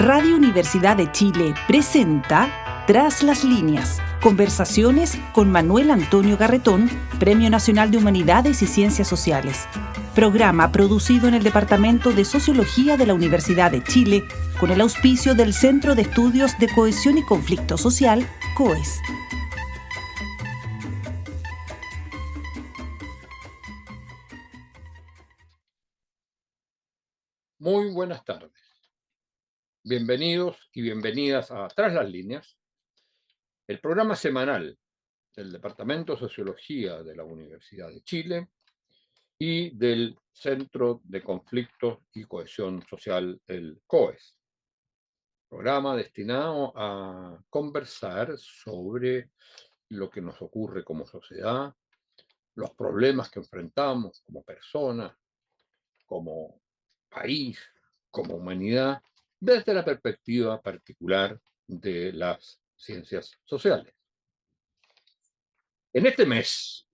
Radio Universidad de Chile presenta Tras las líneas, conversaciones con Manuel Antonio Garretón, Premio Nacional de Humanidades y Ciencias Sociales. Programa producido en el Departamento de Sociología de la Universidad de Chile con el auspicio del Centro de Estudios de Cohesión y Conflicto Social, COES. Muy buenas tardes. Bienvenidos y bienvenidas a Tras las líneas, el programa semanal del Departamento de Sociología de la Universidad de Chile y del Centro de Conflictos y Cohesión Social, el COES. Programa destinado a conversar sobre lo que nos ocurre como sociedad, los problemas que enfrentamos como personas, como país, como humanidad, desde la perspectiva particular de las ciencias sociales. En este mes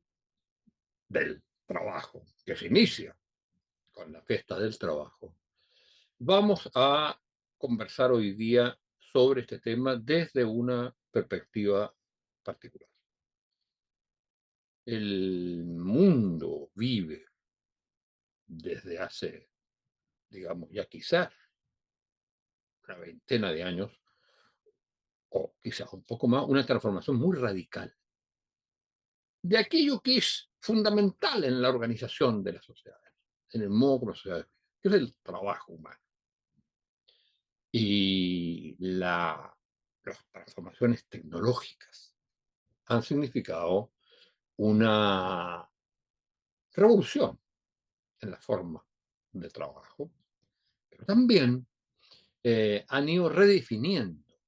del trabajo, que se inicia con la fiesta del trabajo, vamos a conversar hoy día sobre este tema desde una perspectiva particular. El mundo vive desde hace, digamos, ya quizás una veintena de años, o quizás un poco más, una transformación muy radical de aquello que es fundamental en la organización de las sociedades, en el modo como las sociedades viven, que es el trabajo humano. Y las transformaciones tecnológicas han significado una revolución en la forma de trabajo, pero también han ido redefiniendo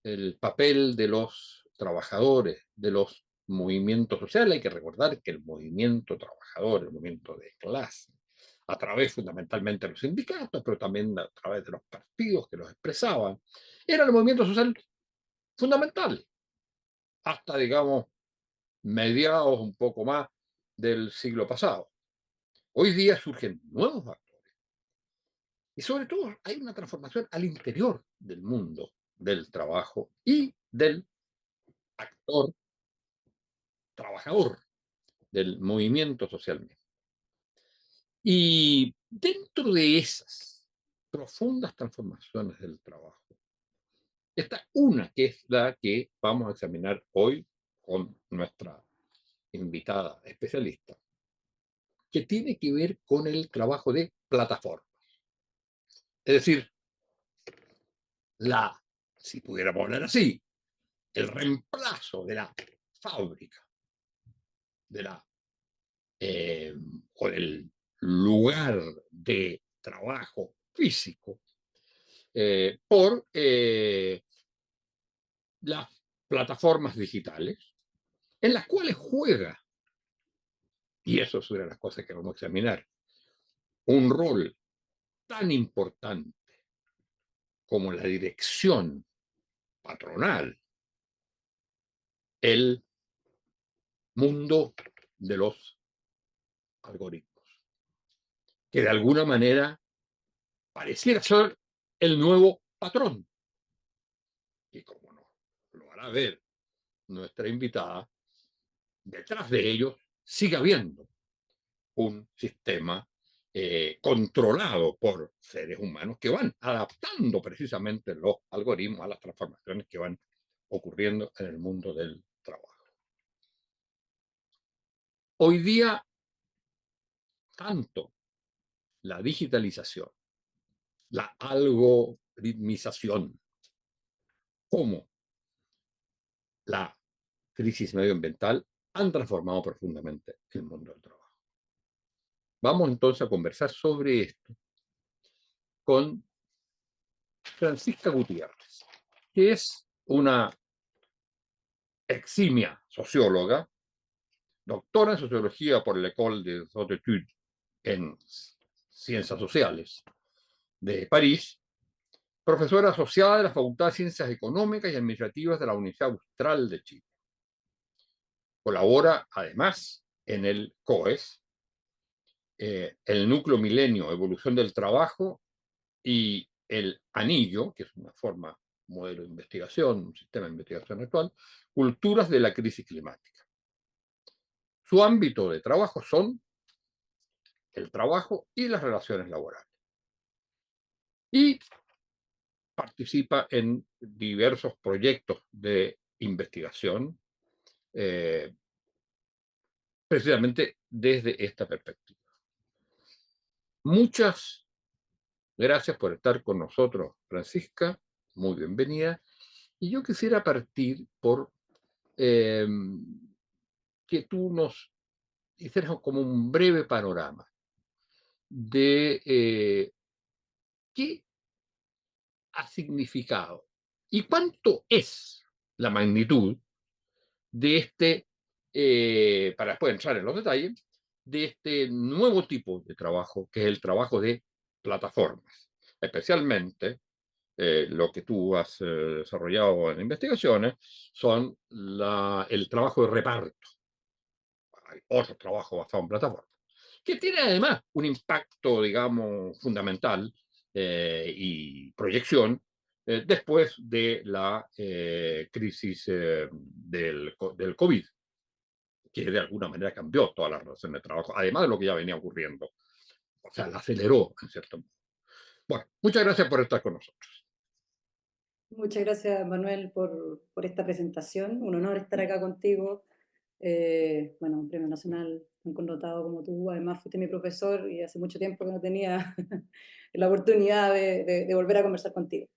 el papel de los trabajadores, de los movimientos sociales. Hay que recordar que el movimiento trabajador, el movimiento de clase, a través fundamentalmente de los sindicatos, pero también a través de los partidos que los expresaban, era el movimiento social fundamental, hasta, digamos, mediados un poco más del siglo pasado. Hoy día surgen nuevos actores y sobre todo hay una transformación al interior del mundo del trabajo y del actor trabajador, del movimiento social mismo. Y dentro de esas profundas transformaciones del trabajo, está una que es la que vamos a examinar hoy con nuestra invitada especialista, que tiene que ver con el trabajo de plataforma. Es decir, si pudiéramos hablar así, el reemplazo de la fábrica, de o del lugar de trabajo físico, por las plataformas digitales, en las cuales juega, y eso es una de las cosas que vamos a examinar, un rol tan importante como la dirección patronal, el mundo de los algoritmos, que de alguna manera pareciera ser el nuevo patrón. Y como no lo hará ver nuestra invitada, detrás de ellos sigue habiendo un sistema controlado por seres humanos que van adaptando precisamente los algoritmos a las transformaciones que van ocurriendo en el mundo del trabajo. Hoy día, tanto la digitalización, la algoritmización, como la crisis medioambiental han transformado profundamente el mundo del trabajo. Vamos entonces a conversar sobre esto con Francisca Gutiérrez, que es una eximia socióloga, doctora en sociología por la École des Hautes Études en Ciencias Sociales de París, profesora asociada de la Facultad de Ciencias Económicas y Administrativas de la Universidad Austral de Chile. Colabora además en el COES, el Núcleo Milenio, Evolución del Trabajo, y el anillo, que es una forma, modelo de investigación, un sistema de investigación actual, culturas de la crisis climática. Su ámbito de trabajo son el trabajo y las relaciones laborales. Y participa en diversos proyectos de investigación, precisamente desde esta perspectiva. Muchas gracias por estar con nosotros, Francisca, muy bienvenida. Y yo quisiera partir por que tú nos hicieras como un breve panorama de qué ha significado y cuánto es la magnitud de para después entrar en los detalles, de este nuevo tipo de trabajo, que es el trabajo de plataformas. Especialmente lo que tú has desarrollado en investigaciones son el trabajo de reparto. Hay otros trabajos basados en plataformas, que tiene además un impacto, digamos, fundamental y proyección después de la crisis del COVID, que de alguna manera cambió toda la relación de trabajo, además de lo que ya venía ocurriendo. O sea, la aceleró, en cierto modo. Bueno, muchas gracias por estar con nosotros. Muchas gracias, Manuel, por esta presentación. Un honor estar acá contigo. Bueno, un premio nacional tan connotado como tú. Además, fuiste mi profesor y hace mucho tiempo que no tenía la oportunidad de volver a conversar contigo.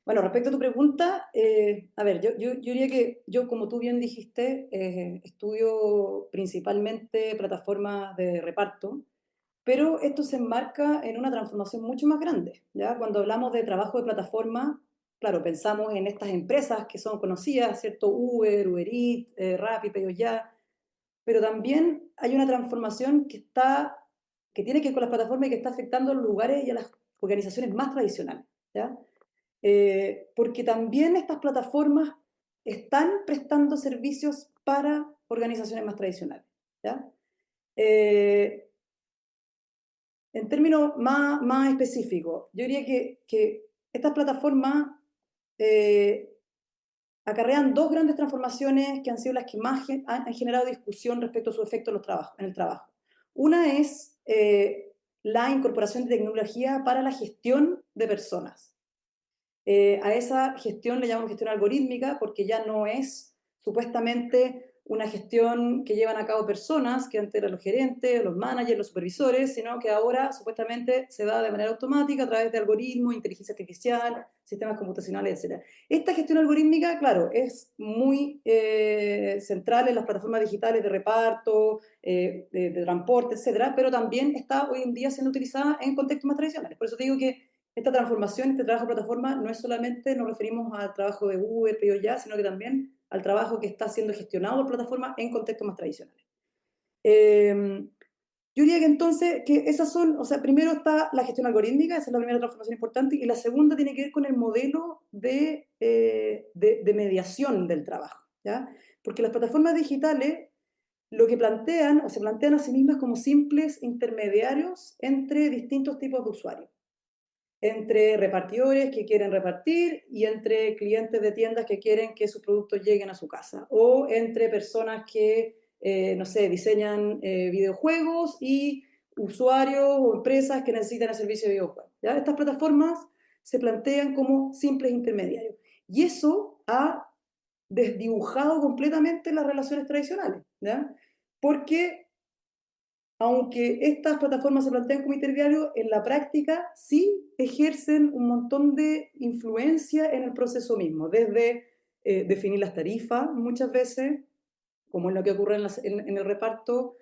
Bueno, respecto a tu pregunta, a ver, yo diría que yo, como tú bien dijiste, estudio principalmente plataformas de reparto, pero esto se enmarca en una transformación mucho más grande, ¿ya? Cuando hablamos de trabajo de plataforma, claro, pensamos en estas empresas que son conocidas, ¿cierto? Uber Eats, Rappi, PedidosYa, pero también hay una transformación que tiene que ver con las plataformas y que está afectando a los lugares y a las organizaciones más tradicionales, ¿ya? Porque también estas plataformas están prestando servicios para organizaciones más tradicionales, ¿ya? En términos más específicos, yo diría que estas plataformas eh, acarrean dos grandes transformaciones que han sido las que más han generado discusión respecto a su efecto en el trabajo. Una es la incorporación de tecnología para la gestión de personas. A esa gestión le llamamos gestión algorítmica porque ya no es supuestamente una gestión que llevan a cabo personas, que antes eran los gerentes, los managers, los supervisores, sino que ahora supuestamente se da de manera automática a través de algoritmos, inteligencia artificial, sistemas computacionales, etc. Esta gestión algorítmica, claro, es muy central en las plataformas digitales de reparto, de transporte, etc., pero también está hoy en día siendo utilizada en contextos más tradicionales. Por eso te digo que esta transformación, este trabajo de plataforma, no es solamente, nos referimos al trabajo de Uber, PedidosYa, sino que también al trabajo que está siendo gestionado por plataformas en contextos más tradicionales. Yo diría que entonces, que esas son, o sea, primero está la gestión algorítmica, esa es la primera transformación importante, y la segunda tiene que ver con el modelo de mediación del trabajo, ¿ya? Porque las plataformas digitales lo que plantean, o se plantean a sí mismas como simples intermediarios entre distintos tipos de usuarios, entre repartidores que quieren repartir y entre clientes de tiendas que quieren que sus productos lleguen a su casa, o entre personas que, no sé, diseñan videojuegos y usuarios o empresas que necesitan el servicio de videojuegos, ¿ya? Estas plataformas se plantean como simples intermediarios. Y eso ha desdibujado completamente las relaciones tradicionales, ¿ya? Porque aunque estas plataformas se plantean como intermediarios, en la práctica sí ejercen un montón de influencia en el proceso mismo, desde definir las tarifas muchas veces, como es lo que ocurre en el reparto,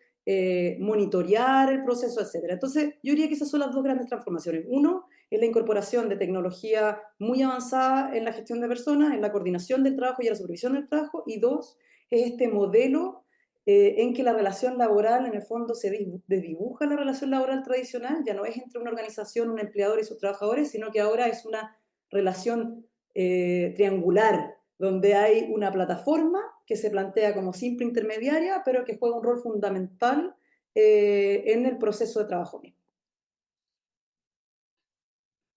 monitorear el proceso, etc. Entonces, yo diría que esas son las dos grandes transformaciones. Uno es la incorporación de tecnología muy avanzada en la gestión de personas, en la coordinación del trabajo y en la supervisión del trabajo, y dos, es este modelo en que la relación laboral, en el fondo, se desdibuja la relación laboral tradicional, ya no es entre una organización, un empleador y sus trabajadores, sino que ahora es una relación triangular, donde hay una plataforma que se plantea como simple intermediaria, pero que juega un rol fundamental en el proceso de trabajo mismo.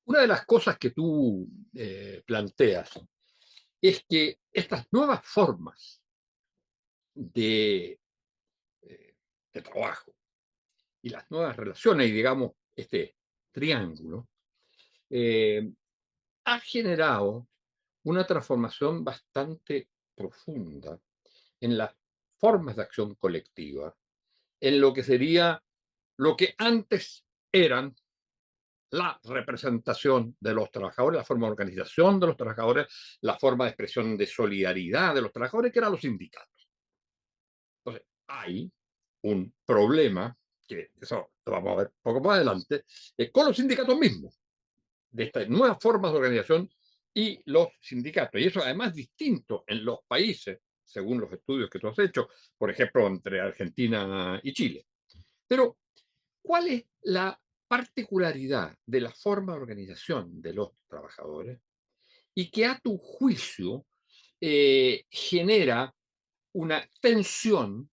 Una de las cosas que tú planteas es que estas nuevas formas de, de trabajo y las nuevas relaciones, y digamos, este triángulo, eh, ha generado una transformación bastante profunda en las formas de acción colectiva, en lo que sería lo que antes eran la representación de los trabajadores, la forma de organización de los trabajadores, la forma de expresión de solidaridad de los trabajadores, que eran los sindicatos. Entonces, hay un problema, que eso lo vamos a ver poco más adelante, con los sindicatos mismos, de estas nuevas formas de organización y los sindicatos. Y eso además distinto en los países, según los estudios que tú has hecho, por ejemplo, entre Argentina y Chile. Pero, ¿cuál es la particularidad de la forma de organización de los trabajadores y que a tu juicio genera una tensión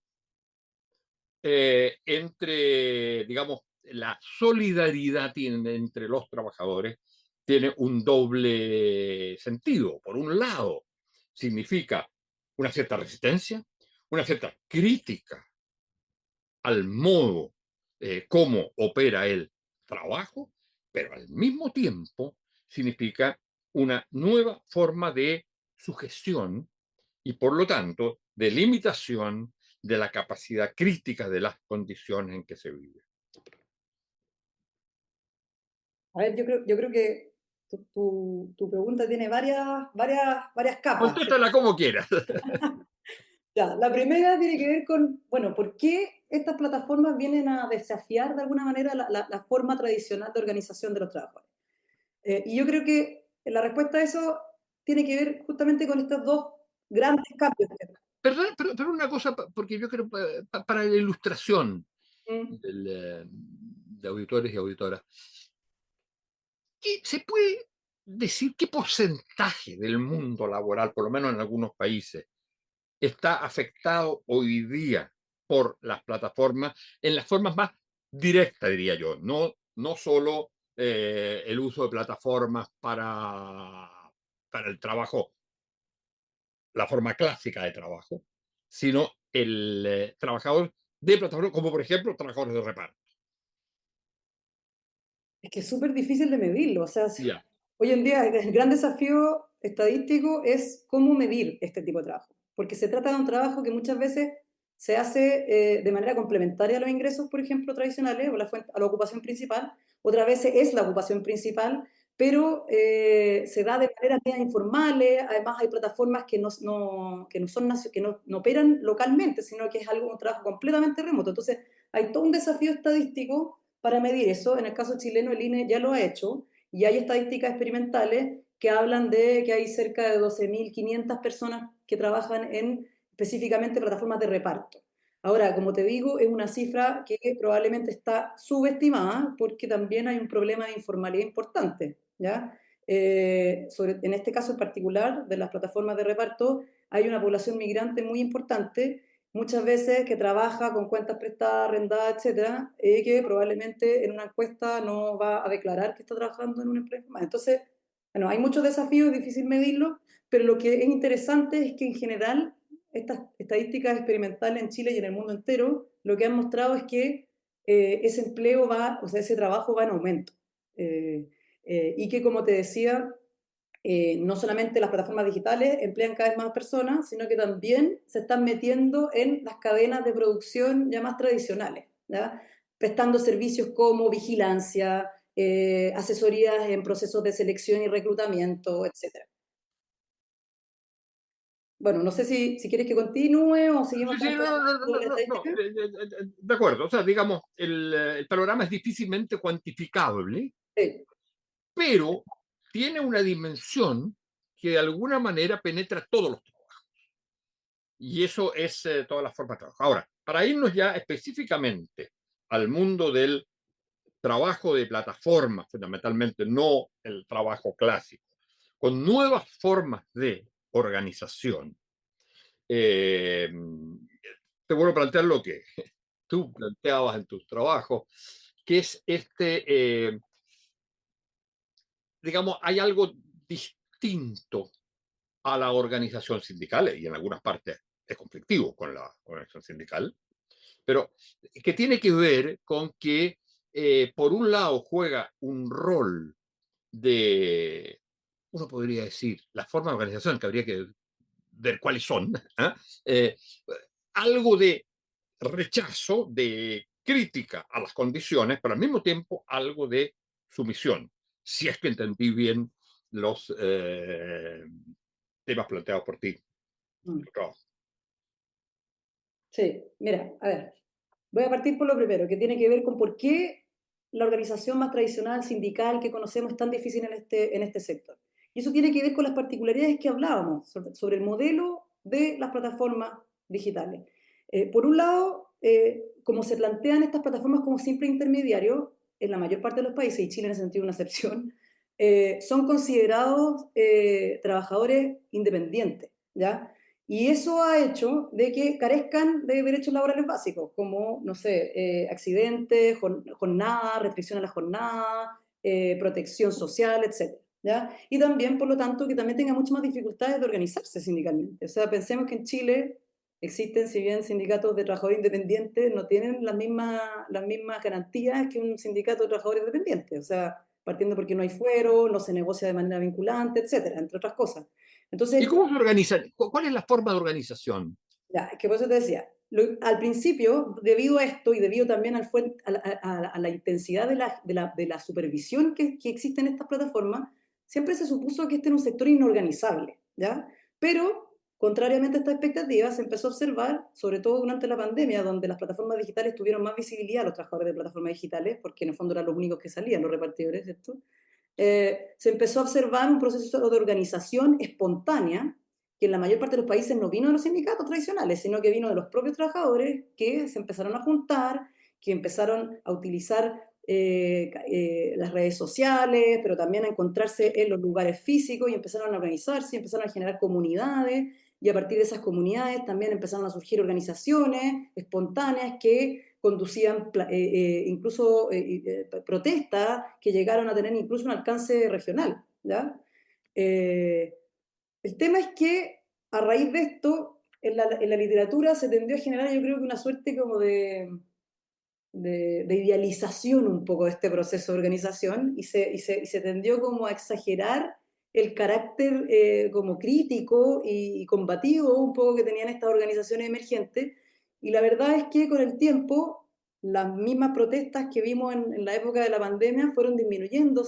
entre, digamos, la solidaridad entre los trabajadores tiene un doble sentido? Por un lado, significa una cierta resistencia, una cierta crítica al modo cómo opera el trabajo, pero al mismo tiempo significa una nueva forma de sugestión y por lo tanto de limitación de la capacidad crítica de las condiciones en que se vive. A ver, yo creo que tu pregunta tiene varias capas. Contéstala como quieras. Ya, la primera tiene que ver con, bueno, ¿por qué estas plataformas vienen a desafiar de alguna manera la forma tradicional de organización de los trabajadores? Y yo creo que la respuesta a eso tiene que ver justamente con estos dos grandes cambios. Perdón, pero una cosa, porque yo creo para la ilustración Mm. de auditores y auditoras, ¿se puede decir qué porcentaje del mundo laboral, por lo menos en algunos países, está afectado hoy día por las plataformas en las formas más directas, diría yo? No solo el uso de plataformas para el trabajo, la forma clásica de trabajo, sino el trabajador de plataforma, como por ejemplo trabajadores de reparto. Es que es súper difícil de medirlo. O sea, Ya. hoy en día el gran desafío estadístico es cómo medir este tipo de trabajo, porque se trata de un trabajo que muchas veces se hace de manera complementaria a los ingresos, por ejemplo, tradicionales o a la ocupación principal, otras veces es la ocupación principal, pero se da de maneras medias informales. Además hay plataformas que no operan localmente, sino que es un trabajo completamente remoto. Entonces hay todo un desafío estadístico para medir eso. En el caso chileno, el INE ya lo ha hecho y hay estadísticas experimentales que hablan de que hay cerca de 12.500 personas que trabajan en específicamente plataformas de reparto. Ahora, como te digo, es una cifra que probablemente está subestimada porque también hay un problema de informalidad importante, ¿ya? En este caso en particular de las plataformas de reparto, hay una población migrante muy importante, muchas veces que trabaja con cuentas prestadas, arrendadas, etcétera, que probablemente en una encuesta no va a declarar que está trabajando en un empleo informal. Entonces, bueno, hay muchos desafíos, es difícil medirlo, pero lo que es interesante es que en general estas estadísticas experimentales en Chile y en el mundo entero lo que han mostrado es que ese empleo va, o sea, ese trabajo va en aumento. Eh, y que, como te decía, no solamente las plataformas digitales emplean cada vez más personas, sino que también se están metiendo en las cadenas de producción ya más tradicionales, ¿ya? Prestando servicios como vigilancia, asesorías en procesos de selección y reclutamiento, etcétera. Bueno, no sé si quieres que continúe o seguimos Sí, con sí, esto no, no, no, de no, la no, no, estadística. de acuerdo. O sea, digamos, el panorama es difícilmente cuantificable, Sí. pero tiene una dimensión que de alguna manera penetra todos los trabajos. Y eso es todas las formas de trabajo. Ahora, para irnos ya específicamente al mundo del trabajo de plataforma, fundamentalmente, no el trabajo clásico, con nuevas formas de organización, eh, te vuelvo a plantear lo que tú planteabas en tus trabajos, que es digamos, hay algo distinto a la organización sindical, y en algunas partes es conflictivo con la organización sindical, pero que tiene que ver con que, por un lado, juega un rol de, uno podría decir, la forma de organización, que habría que ver cuáles son, ¿eh? Eh, algo de rechazo, de crítica a las condiciones, pero al mismo tiempo algo de sumisión, si es que entendí bien los temas planteados por ti. Mm. Sí, mira, a ver, voy a partir por lo primero, que tiene que ver con por qué la organización más tradicional, sindical, que conocemos es tan difícil en este sector. Y eso tiene que ver con las particularidades que hablábamos sobre el modelo de las plataformas digitales. Por un lado, como se plantean estas plataformas como simple intermediario, en la mayor parte de los países, y Chile en ese sentido es una excepción, son considerados trabajadores independientes, ¿ya? Y eso ha hecho de que carezcan de derechos laborales básicos, como, no sé, accidentes, jornada, restricción a la jornada, protección social, etc. ¿Ya? Y también, por lo tanto, que también tenga muchas más dificultades de organizarse sindicalmente. O sea, pensemos que en Chile existen, si bien sindicatos de trabajadores independientes, no tienen las mismas garantías que un sindicato de trabajadores dependientes. O sea, partiendo porque no hay fuero, no se negocia de manera vinculante, etcétera, entre otras cosas. ¿Y Entonces, cómo se organiza? ¿Cuál es la forma de organización? ya, es que por eso te decía, al principio, debido a esto y debido también a la intensidad de la supervisión que existe en estas plataformas, siempre se supuso que este era un sector inorganizable, ¿ya? Pero, contrariamente a estas expectativas, se empezó a observar, sobre todo durante la pandemia, donde las plataformas digitales tuvieron más visibilidad, los trabajadores de plataformas digitales, porque en el fondo eran los únicos que salían, los repartidores, ¿cierto? Se empezó a observar un proceso de organización espontánea que en la mayor parte de los países no vino de los sindicatos tradicionales, sino que vino de los propios trabajadores que se empezaron a juntar, que empezaron a utilizar las redes sociales, pero también a encontrarse en los lugares físicos y empezaron a organizarse, y empezaron a generar comunidades y a partir de esas comunidades también empezaron a surgir organizaciones espontáneas que conducían incluso protestas que llegaron a tener incluso un alcance regional. ¿Ya? Eh, el tema es que a raíz de esto, en la literatura se tendió a generar yo creo que una suerte como de idealización un poco de este proceso de organización y se tendió como a exagerar el carácter como crítico y combativo un poco que tenían estas organizaciones emergentes. Y la verdad es que con el tiempo las mismas protestas que vimos en la época de la pandemia fueron disminuyendo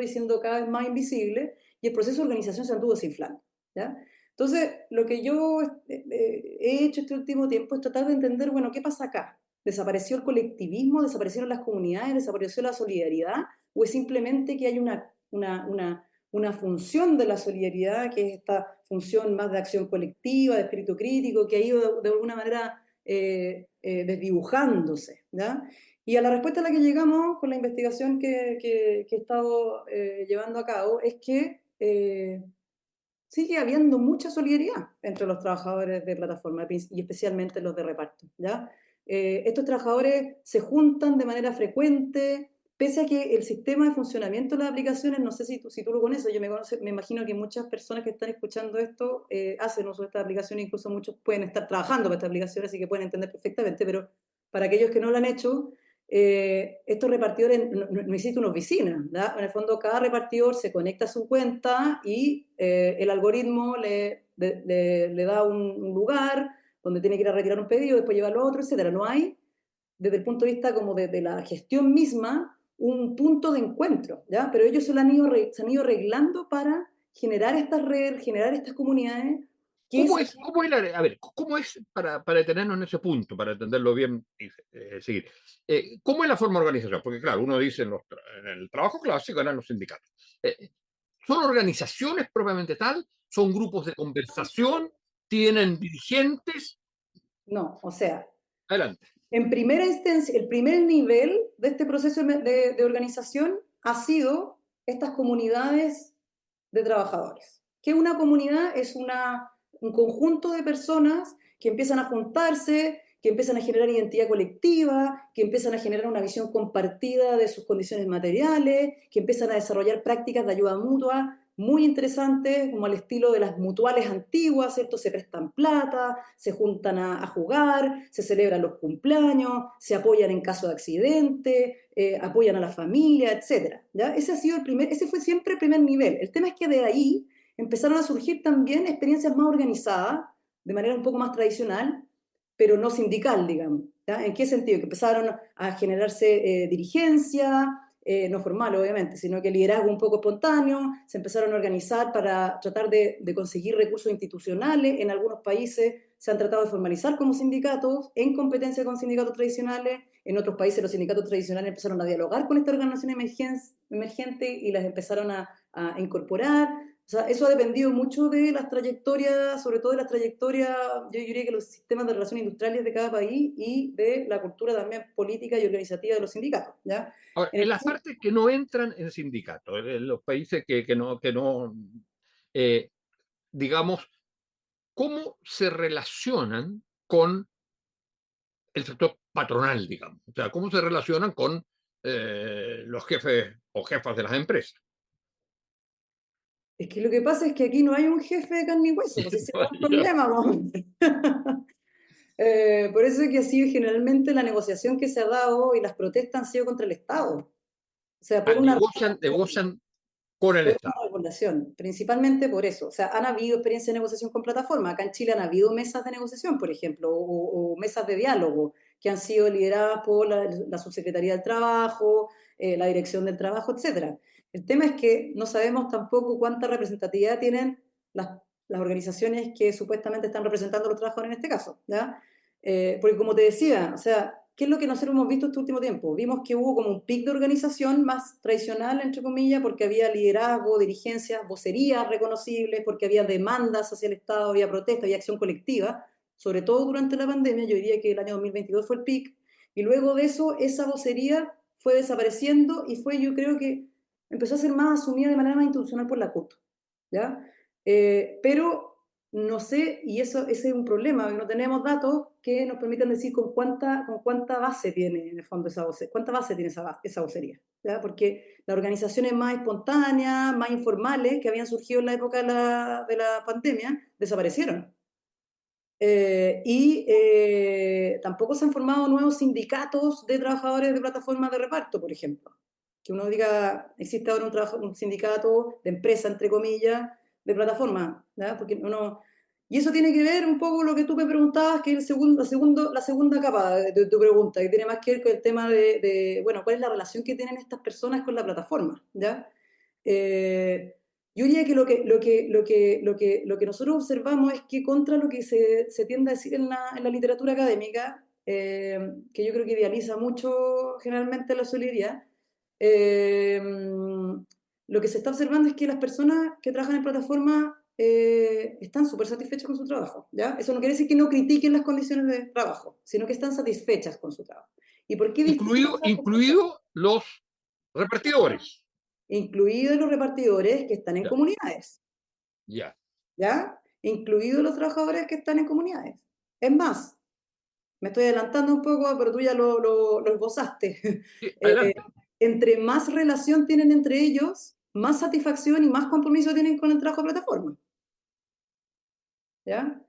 y siendo cada vez más invisibles y el proceso de organización se anduvo desinflando. ¿Ya? Entonces, lo que yo he hecho este último tiempo es tratar de entender, bueno, ¿qué pasa acá? ¿Desapareció el colectivismo? ¿Desaparecieron las comunidades? ¿Desapareció la solidaridad? ¿O es simplemente que hay una función de la solidaridad, que es esta función más de acción colectiva, de espíritu crítico, que ha ido de alguna manera desdibujándose? ¿Ya? Y a la respuesta a la que llegamos con la investigación que he estado llevando a cabo es que sigue habiendo mucha solidaridad entre los trabajadores de plataforma y especialmente los de reparto. ¿Ya? Estos trabajadores se juntan de manera frecuente, pese a que el sistema de funcionamiento de las aplicaciones, no sé si tú lo conoces, me imagino que muchas personas que están escuchando esto hacen uso de esta aplicación, incluso muchos pueden estar trabajando para esta aplicación, así que pueden entender perfectamente, pero para aquellos que no lo han hecho, estos repartidores no existe una oficina, ¿verdad? En el fondo cada repartidor se conecta a su cuenta y el algoritmo le da un lugar donde tiene que ir a retirar un pedido, después llevarlo a otro, etcétera. No hay, desde el punto de vista como de la gestión misma, un punto de encuentro, ¿ya? Pero ellos se han ido arreglando para generar estas redes, generar estas comunidades que A ver, cómo es para detenernos en ese punto, para entenderlo bien y seguir? ¿Cómo es la forma de organización? Porque, claro, uno dice en el trabajo clásico eran los sindicatos. ¿Son organizaciones propiamente tal? ¿Son grupos de conversación? ¿Tienen dirigentes? no, o sea, Adelante. en primera instancia, el primer nivel de este proceso de organización ha sido estas comunidades de trabajadores. Que una comunidad es un conjunto de personas que empiezan a juntarse, que empiezan a generar identidad colectiva, que empiezan a generar una visión compartida de sus condiciones materiales, que empiezan a desarrollar prácticas de ayuda mutua muy interesantes, como al estilo de las mutuales antiguas, ¿cierto? Se prestan plata, se juntan a jugar, se celebran los cumpleaños, se apoyan en caso de accidente, apoyan a la familia, etc. ¿Ya? Ese fue siempre el primer nivel. El tema es que de ahí empezaron a surgir también experiencias más organizadas, de manera un poco más tradicional, pero no sindical, digamos. ¿Ya? ¿En qué sentido? Que empezaron a generarse dirigencia, no formal obviamente, sino que liderazgo un poco espontáneo, se empezaron a organizar para tratar de conseguir recursos institucionales, en algunos países se han tratado de formalizar como sindicatos, en competencia con sindicatos tradicionales, en otros países los sindicatos tradicionales empezaron a dialogar con esta organización emergente y las empezaron a incorporar. O sea, eso ha dependido mucho de las trayectorias, sobre todo de las trayectorias, yo diría que los sistemas de relaciones industriales de cada país y de la cultura también política y organizativa de los sindicatos, ¿ya? Ahora, En en el las partes que no entran en sindicatos, en los países que no digamos, ¿cómo se relacionan con el sector patronal, digamos? O sea, ¿cómo se relacionan con los jefes o jefas de las empresas? Es que lo que pasa es que aquí no hay un jefe de carne y hueso, pues ese es el problema, ¿no? Por eso es que ha sido generalmente la negociación que se ha dado y las protestas han sido contra el Estado. O sea, por una Negocian con el Estado. regulación, principalmente por eso. O sea, han habido experiencias de negociación con plataformas. Acá en Chile han habido mesas de negociación, por ejemplo, o mesas de diálogo que han sido lideradas por la Subsecretaría del Trabajo, la Dirección del Trabajo, etcétera. El tema es que no sabemos tampoco cuánta representatividad tienen las organizaciones que supuestamente están representando a los trabajadores en este caso, ¿ya? Porque como te decía, o sea, ¿qué es lo que nosotros hemos visto este último tiempo? Vimos que hubo como un pic de organización más tradicional, entre comillas, porque había liderazgo, dirigencias, vocerías reconocibles, porque había demandas hacia el Estado, había protesta, había acción colectiva, sobre todo durante la pandemia. Yo diría que el año 2022 fue el pic, y luego de eso esa vocería fue desapareciendo y fue, yo creo que empezó a ser más asumida de manera más institucional por la CUT, ¿ya? Pero no sé, y ese es un problema, no tenemos datos que nos permitan decir con cuánta base tiene en el fondo esa vocería, cuánta base tiene esa vocería, ¿ya? Porque las organizaciones más espontáneas, más informales, que habían surgido en la época de la pandemia, desaparecieron. Tampoco se han formado nuevos sindicatos de trabajadores de plataformas de reparto, por ejemplo. Que uno diga, existe ahora un sindicato de empresa, entre comillas, de plataforma, ¿ya? Porque uno, y eso tiene que ver un poco lo que tú me preguntabas, que es la segunda capa de tu pregunta, que tiene más que ver con el tema bueno, ¿cuál es la relación que tienen estas personas con la plataforma? ¿Ya? Yo diría que lo que nosotros observamos es que contra lo que se tiende a decir en la literatura académica, que yo creo que idealiza mucho generalmente la solidaridad, eh, lo que se está observando es que las personas que trabajan en plataforma están súper satisfechas con su trabajo, ¿ya? Eso no quiere decir que no critiquen las condiciones de trabajo, sino que están satisfechas con su trabajo. ¿Y por qué distinguen esas satisfacción? Incluido los repartidores. Incluidos los repartidores que están en Ya, comunidades, ya. ¿ya? Incluidos los trabajadores que están en comunidades. Es más, me estoy adelantando un poco, pero tú ya lo esbozaste. Sí, Eh, adelante. entre más relación tienen entre ellos, más satisfacción y más compromiso tienen con el trabajo de plataforma, ¿ya?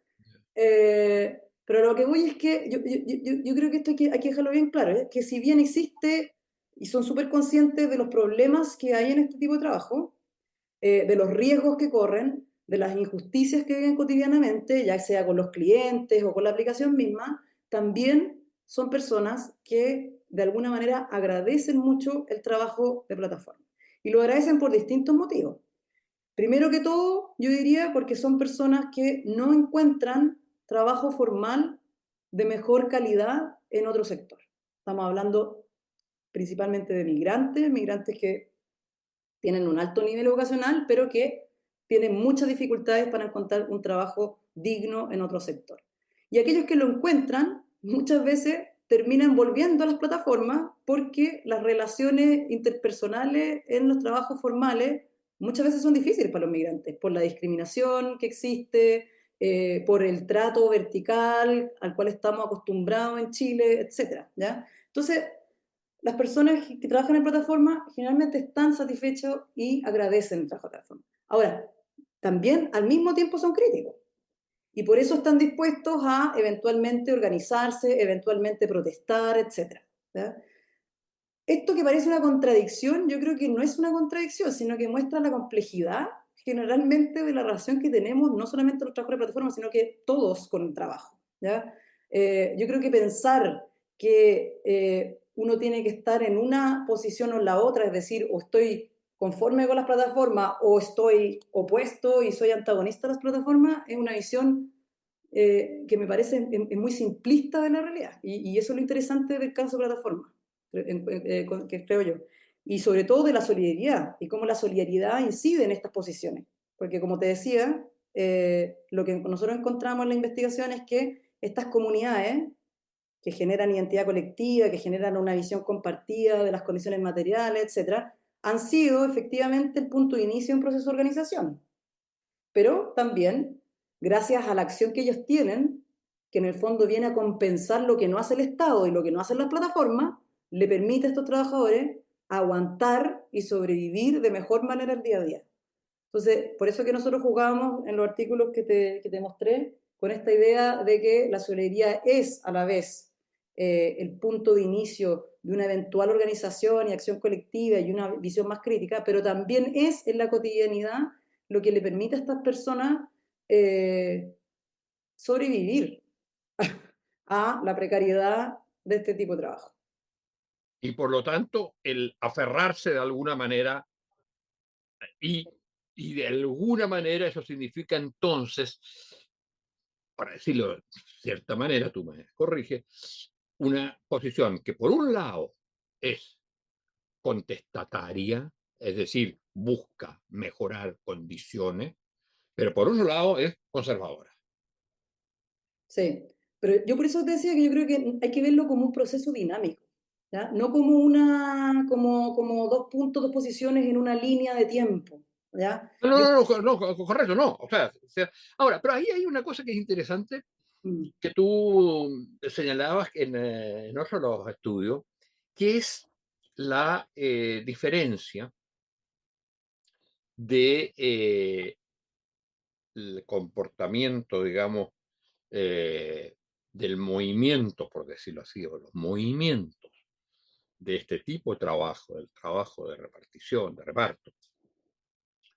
Pero lo que voy es que yo creo que esto hay que dejarlo bien claro, ¿eh? Que si bien existe y son súper conscientes de los problemas que hay en este tipo de trabajo, de los riesgos que corren, de las injusticias que viven cotidianamente, ya sea con los clientes o con la aplicación misma, también son personas que de alguna manera agradecen mucho el trabajo de plataforma. Y lo agradecen por distintos motivos. Primero que todo, yo diría porque son personas que no encuentran trabajo formal de mejor calidad en otro sector. Estamos hablando principalmente de migrantes que tienen un alto nivel educacional, pero que tienen muchas dificultades para encontrar un trabajo digno en otro sector. Y aquellos que lo encuentran, muchas veces terminan volviendo a las plataformas porque las relaciones interpersonales en los trabajos formales muchas veces son difíciles para los migrantes, por la discriminación que existe, por el trato vertical al cual estamos acostumbrados en Chile, etcétera, ¿ya? Entonces, las personas que trabajan en plataforma generalmente están satisfechos y agradecen el trabajo de plataforma. Ahora, también al mismo tiempo son críticos. Y por eso están dispuestos a eventualmente organizarse, eventualmente protestar, etcétera, ¿ya? Esto que parece una contradicción, yo creo que no es una contradicción, sino que muestra la complejidad generalmente de la relación que tenemos, no solamente los trabajadores de plataforma, sino que todos con el trabajo, ¿ya? Yo creo que pensar que uno tiene que estar en una posición o en la otra, es decir, o estoy conforme con las plataformas o estoy opuesto y soy antagonista de las plataformas, es una visión que me parece muy simplista de la realidad. Y eso es lo interesante del caso de plataforma, que creo yo. Y sobre todo de la solidaridad y cómo la solidaridad incide en estas posiciones. Porque como te decía, lo que nosotros encontramos en la investigación es que estas comunidades que generan identidad colectiva, que generan una visión compartida de las condiciones materiales, etcétera, han sido efectivamente el punto de inicio de un proceso de organización. Pero también, gracias a la acción que ellos tienen, que en el fondo viene a compensar lo que no hace el Estado y lo que no hacen las plataformas, le permite a estos trabajadores aguantar y sobrevivir de mejor manera el día a día. Entonces, por eso que nosotros jugábamos en los artículos que te mostré con esta idea de que la solidaridad es a la vez el punto de inicio de una eventual organización y acción colectiva y una visión más crítica, pero también es en la cotidianidad lo que le permite a estas personas eh, sobrevivir a la precariedad de este tipo de trabajo. Y por lo tanto, el aferrarse de alguna manera y, y de alguna manera eso significa entonces, para decirlo de cierta manera, tú me corriges, una posición que por un lado es contestataria, es decir, busca mejorar condiciones, pero por otro lado es conservadora. Sí, pero yo por eso te decía que yo creo que hay que verlo como un proceso dinámico, ¿ya? No como como dos puntos, dos posiciones en una línea de tiempo, ¿ya? No, Yo, no, no, no, no, correcto, no. Ahora, pero ahí hay una cosa que es interesante mm, que tú señalabas en otros los estudios, que es la diferencia de el comportamiento, digamos, eh, del movimiento, por decirlo así, o los movimientos de este tipo de trabajo, del trabajo de repartición, de reparto,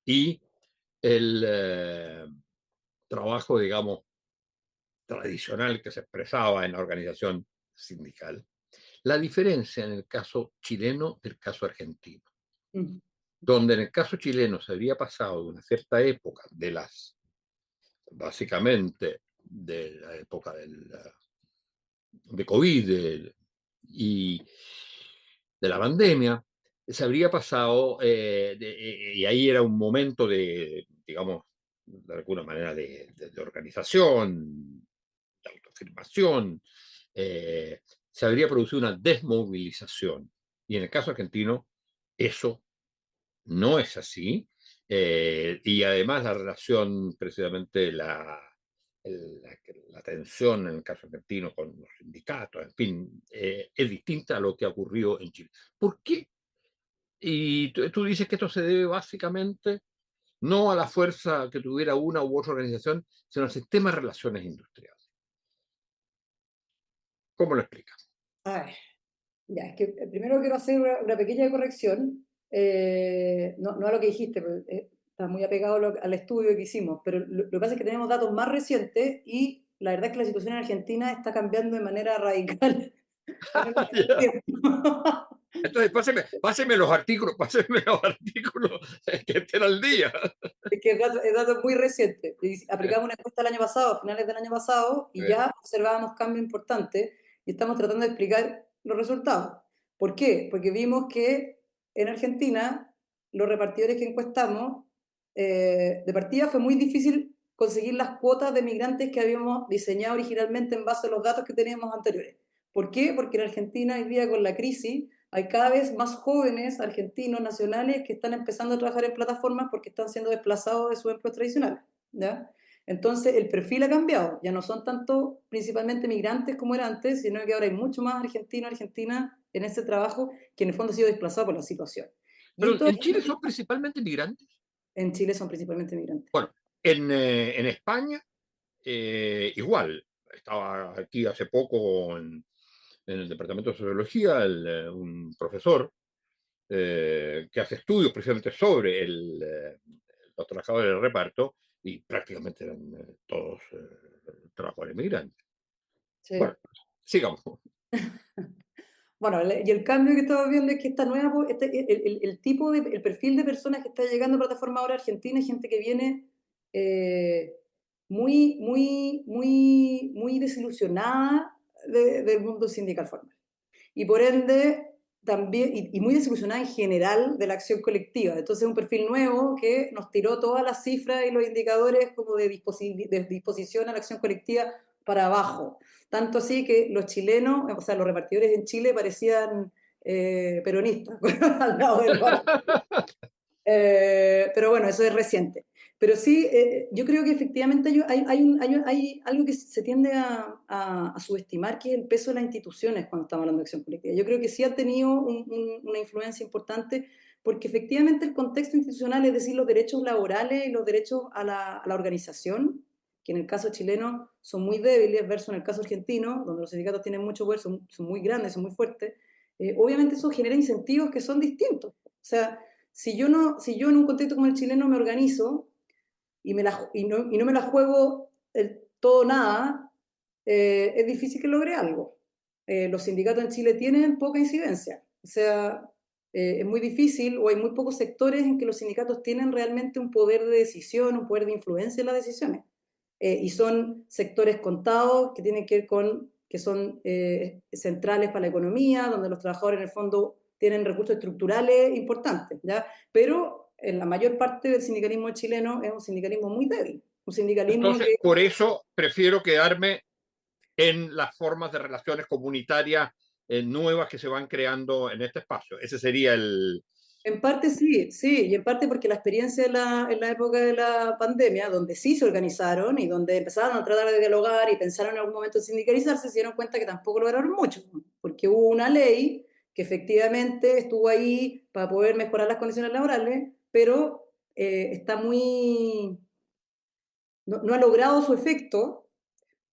y el trabajo, digamos, tradicional que se expresaba en la organización sindical. La diferencia en el caso chileno del caso argentino, mm, donde en el caso chileno se había pasado de una cierta época, básicamente de la época de COVID y de la pandemia, se habría pasado, y ahí era un momento de, digamos, de alguna manera de organización, de autoafirmación, se habría producido una desmovilización. Y en el caso argentino, eso no es así. Y además la relación, precisamente la tensión en el caso argentino con los sindicatos, en fin, es distinta a lo que ha ocurrido en Chile. ¿Por qué? Y tú dices que esto se debe básicamente no a la fuerza que tuviera una u otra organización, sino al sistema de relaciones industriales. ¿Cómo lo explicas? ay, ya, es que primero quiero hacer una pequeña corrección, no a lo que dijiste, pero, está muy apegado al estudio que hicimos, pero lo que pasa es que tenemos datos más recientes y la verdad es que la situación en Argentina está cambiando de manera radical en el último tiempo. Entonces, páseme los artículos que estén al día. Es que el dato es muy reciente. Y aplicamos una encuesta el año pasado, a finales del año pasado, y ya observábamos cambios importantes y estamos tratando de explicar los resultados. ¿Por qué? Porque vimos que en Argentina los repartidores que encuestamos, de partida fue muy difícil conseguir las cuotas de migrantes que habíamos diseñado originalmente en base a los datos que teníamos anteriores. ¿Por qué? Porque en Argentina hoy día con la crisis hay cada vez más jóvenes argentinos nacionales que están empezando a trabajar en plataformas porque están siendo desplazados de sus empleos tradicionales, ¿ya? Entonces, el perfil ha cambiado. Ya no son tanto principalmente migrantes como era antes, sino que ahora hay mucho más argentinos, argentinas en ese trabajo que en el fondo ha sido desplazado por la situación. Y Pero esto en Chile son principalmente migrantes. en Chile son principalmente migrantes. Bueno, en España igual. Estaba aquí hace poco en el Departamento de Sociología un profesor que hace estudios precisamente sobre los trabajadores del reparto y prácticamente eran todos trabajadores migrantes. Sí. Bueno, sigamos. Bueno, y el cambio que estamos viendo es que esta nueva, el tipo el perfil de personas que está llegando a plataforma ahora argentina es gente que viene eh, muy desilusionada del mundo sindical formal. Y por ende, también, y muy desilusionada en general de la acción colectiva. Entonces, es un perfil nuevo que nos tiró todas las cifras y los indicadores como de disposición a la acción colectiva para abajo. Tanto así que los chilenos, o sea, los repartidores en Chile parecían peronistas al lado del bar. Pero bueno, eso es reciente. Pero sí, yo creo que efectivamente hay algo que se tiende a subestimar, que es el peso de las instituciones cuando estamos hablando de acción colectiva. Yo creo que sí ha tenido una influencia importante porque efectivamente el contexto institucional, es decir, los derechos laborales y los derechos a la organización, que en el caso chileno son muy débiles versus en el caso argentino, donde los sindicatos tienen mucho poder, son muy grandes, son muy fuertes, obviamente eso genera incentivos que son distintos. O sea, si yo en un contexto como el chileno me organizo y no me la juego todo nada, es difícil que logre algo. Los sindicatos en Chile tienen poca incidencia. O sea, es muy difícil o hay muy pocos sectores en que los sindicatos tienen realmente un poder de decisión, un poder de influencia en las decisiones. Y son sectores contados que tienen que ver con, que son centrales para la economía, donde los trabajadores en el fondo tienen recursos estructurales importantes, ¿ya? Pero en la mayor parte del sindicalismo chileno es un sindicalismo muy débil, un sindicalismo Entonces, que por eso prefiero quedarme en las formas de relaciones comunitarias nuevas que se van creando en este espacio. Ese sería el... en parte sí, sí, y en parte porque la experiencia en la época de la pandemia, donde sí se organizaron y donde empezaron a tratar de dialogar y pensaron en algún momento en sindicalizarse, se dieron cuenta que tampoco lograron mucho, porque hubo una ley que efectivamente estuvo ahí para poder mejorar las condiciones laborales, pero está muy, no ha logrado su efecto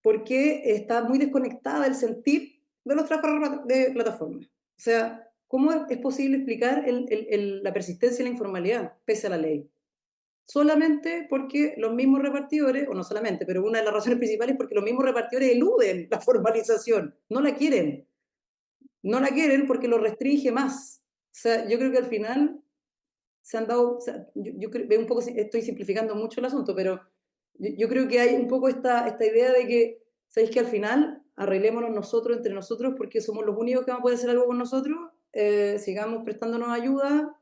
porque está muy desconectada del sentir de los trabajadores de plataforma. O sea, ¿cómo es posible explicar la persistencia y la informalidad pese a la ley? Solamente porque los mismos repartidores, o no solamente, pero una de las razones principales es porque los mismos repartidores eluden la formalización, no la quieren. No la quieren porque lo restringe más. O sea, yo creo que al final se han dado, o sea, veo un poco, estoy simplificando mucho el asunto, pero yo creo que hay un poco esta idea de que, ¿sabéis que al final arreglémonos nosotros entre nosotros porque somos los únicos que van a poder hacer algo con nosotros? Sigamos prestándonos ayuda,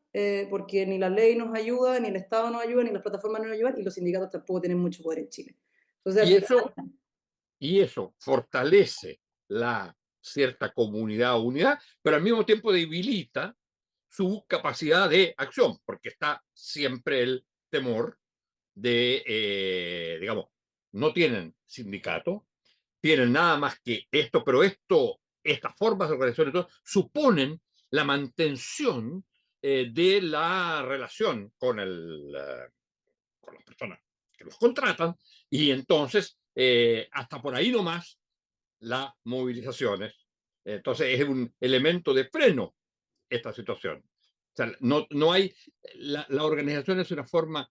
porque ni la ley nos ayuda, ni el Estado nos ayuda, ni las plataformas nos ayudan, y los sindicatos tampoco tienen mucho poder en Chile. Entonces, al Y final, eso fortalece la cierta comunidad o unidad, pero al mismo tiempo debilita su capacidad de acción, porque está siempre el temor de, digamos, no tienen sindicato, tienen nada más que esto, pero estas formas de organización y todo, suponen la mantención de la relación con las personas que los contratan, y entonces, hasta por ahí nomás, las movilizaciones. Entonces, es un elemento de freno esta situación. O sea, no hay, la organización es una forma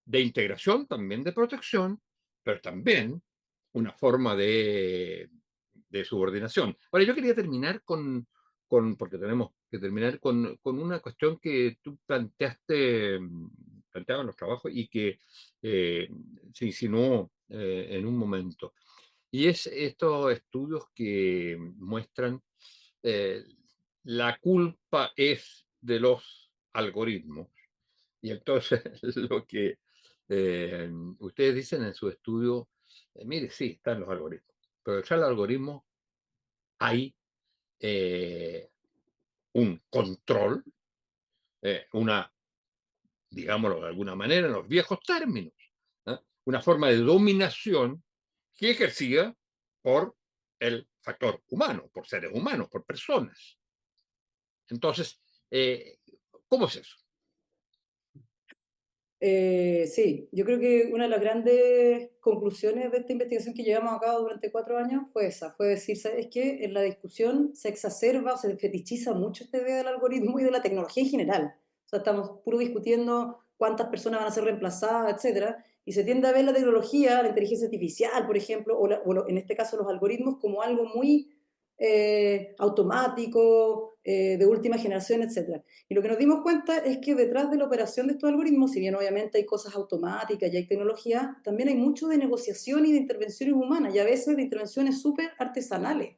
de integración, también de protección, pero también una forma de subordinación. Ahora, yo quería terminar porque tenemos que terminar con una cuestión que tú planteabas en los trabajos y que se insinuó en un momento. Y es estos estudios que muestran eh, la culpa es de los algoritmos. Y entonces lo que ustedes dicen en su estudio, mire, sí, están los algoritmos, pero detrás del algoritmo hay un control, una, digámoslo de alguna manera, en los viejos términos, ¿eh? una forma de dominación que ejercía por el factor humano, por seres humanos, por personas. Entonces, ¿cómo es eso? Sí, yo creo que una de las grandes conclusiones de esta investigación que llevamos a cabo durante 4 años fue esa, fue decir, ¿sabes qué? En la discusión se exacerba o se fetichiza mucho esta idea del algoritmo y de la tecnología en general. O sea, estamos puro discutiendo cuántas personas van a ser reemplazadas, etcétera, y se tiende a ver la tecnología, la inteligencia artificial, por ejemplo, en este caso los algoritmos, como algo muy automático, de última generación, etcétera. Y lo que nos dimos cuenta es que detrás de la operación de estos algoritmos, si bien obviamente hay cosas automáticas y hay tecnología, también hay mucho de negociación y de intervenciones humanas, y a veces de intervenciones súper artesanales.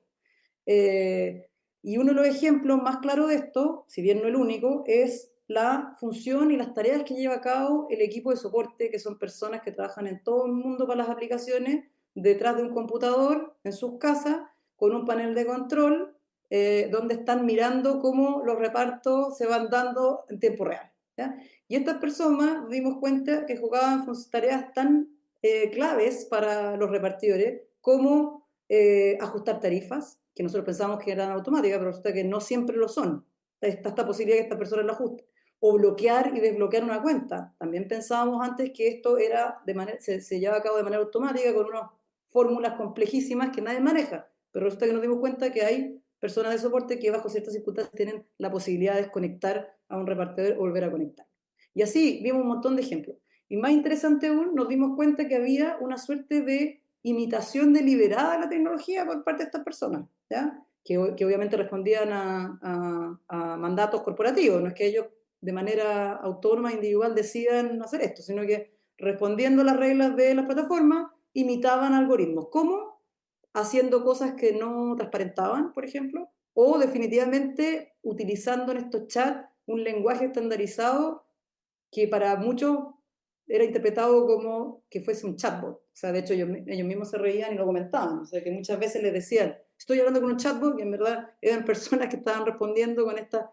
Eh, y uno de los ejemplos más claros de esto, si bien no el único, es la función y las tareas que lleva a cabo el equipo de soporte, que son personas que trabajan en todo el mundo para las aplicaciones, detrás de un computador, en sus casas, con un panel de control, donde están mirando cómo los repartos se van dando en tiempo real. ¿Ya? Y estas personas nos dimos cuenta que jugaban tareas tan claves para los repartidores como ajustar tarifas, que nosotros pensamos que eran automáticas, pero resulta que no siempre lo son. Está esta posibilidad que esta persona la ajuste. O bloquear y desbloquear una cuenta. También pensábamos antes que esto era se lleva a cabo de manera automática con unas fórmulas complejísimas que nadie maneja. Pero resulta que nos dimos cuenta que hay personas de soporte que bajo ciertas circunstancias tienen la posibilidad de desconectar a un repartidor o volver a conectar. Y así vimos un montón de ejemplos. Y más interesante aún, nos dimos cuenta que había una suerte de imitación deliberada de la tecnología por parte de estas personas, ¿ya? Que obviamente respondían a mandatos corporativos, no es que ellos de manera autónoma, individual, decidan hacer esto, sino que respondiendo a las reglas de las plataformas, imitaban algoritmos. ¿Cómo? Haciendo cosas que no transparentaban, por ejemplo, o definitivamente utilizando en estos chats un lenguaje estandarizado que para muchos era interpretado como que fuese un chatbot. O sea, de hecho ellos mismos se reían y lo comentaban. O sea, que muchas veces les decían, estoy hablando con un chatbot, y en verdad eran personas que estaban respondiendo con estas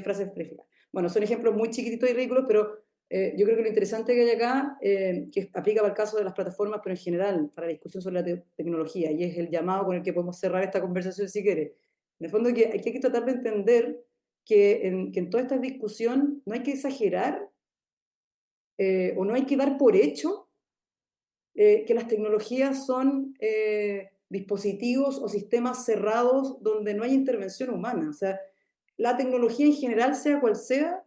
frases frívolas. Bueno, son ejemplos muy chiquititos y ridículos, pero yo creo que lo interesante que hay acá, que aplica para el caso de las plataformas, pero en general para la discusión sobre la tecnología, y es el llamado con el que podemos cerrar esta conversación si quiere. En el fondo que hay que tratar de entender que en toda esta discusión no hay que exagerar o no hay que dar por hecho que las tecnologías son dispositivos o sistemas cerrados donde no hay intervención humana. O sea, la tecnología en general, sea cual sea,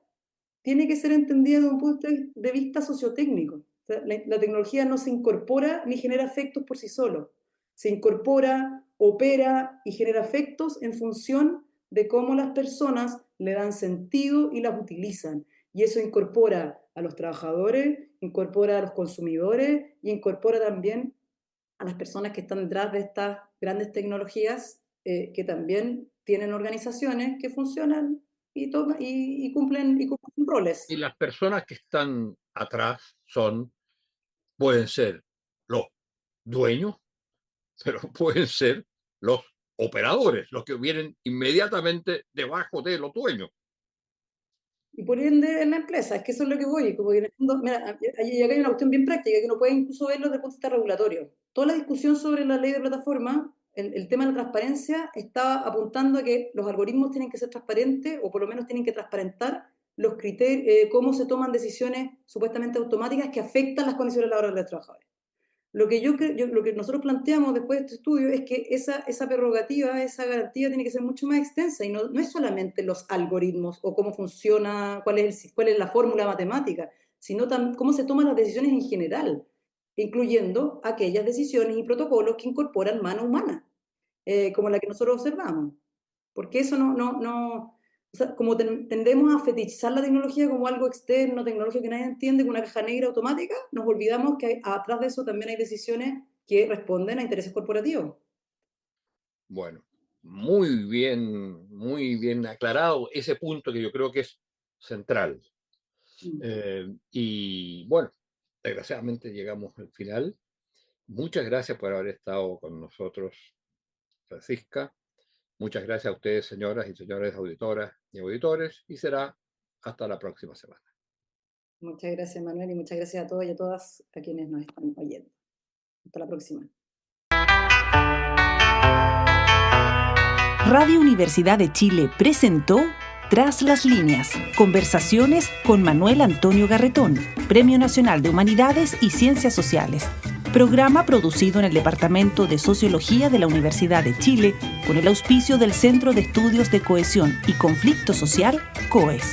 tiene que ser entendida desde un punto de vista sociotécnico. O sea, la tecnología no se incorpora ni genera efectos por sí solo. Se incorpora, opera y genera efectos en función de cómo las personas le dan sentido y las utilizan. Y eso incorpora a los trabajadores, incorpora a los consumidores y incorpora también a las personas que están detrás de estas grandes tecnologías que también tienen organizaciones que funcionan y cumplen roles. Y las personas que están atrás pueden ser los dueños, pero pueden ser los operadores, los que vienen inmediatamente debajo de los dueños. Y por ende en la empresa, es que eso es lo que voy, como que en el fondo, mira, y acá hay una cuestión bien práctica, que uno puede incluso verlo desde el punto de vista regulatorio. Toda la discusión sobre la ley de plataforma, el tema de la transparencia, está apuntando a que los algoritmos tienen que ser transparentes, o por lo menos tienen que transparentar los criterios, cómo se toman decisiones supuestamente automáticas que afectan las condiciones laborales de los trabajadores. Lo que nosotros planteamos después de este estudio es que esa prerrogativa, esa garantía tiene que ser mucho más extensa y no es solamente los algoritmos o cómo funciona, cuál es la fórmula matemática, sino cómo se toman las decisiones en general, incluyendo aquellas decisiones y protocolos que incorporan mano humana, como la que nosotros observamos. Porque eso o sea, como tendemos a fetichizar la tecnología como algo externo, tecnología que nadie entiende, como una caja negra automática, nos olvidamos que atrás de eso también hay decisiones que responden a intereses corporativos. Bueno, muy bien aclarado ese punto que yo creo que es central. Mm. Y bueno, desgraciadamente llegamos al final. Muchas gracias por haber estado con nosotros, Francisca. Muchas gracias a ustedes, señoras y señores auditoras y auditores, y será hasta la próxima semana. Muchas gracias, Manuel, y muchas gracias a todos y a todas a quienes nos están oyendo. Hasta la próxima. Radio Universidad de Chile presentó Tras las líneas, conversaciones con Manuel Antonio Garretón, Premio Nacional de Humanidades y Ciencias Sociales. Programa producido en el Departamento de Sociología de la Universidad de Chile con el auspicio del Centro de Estudios de Cohesión y Conflicto Social, COES.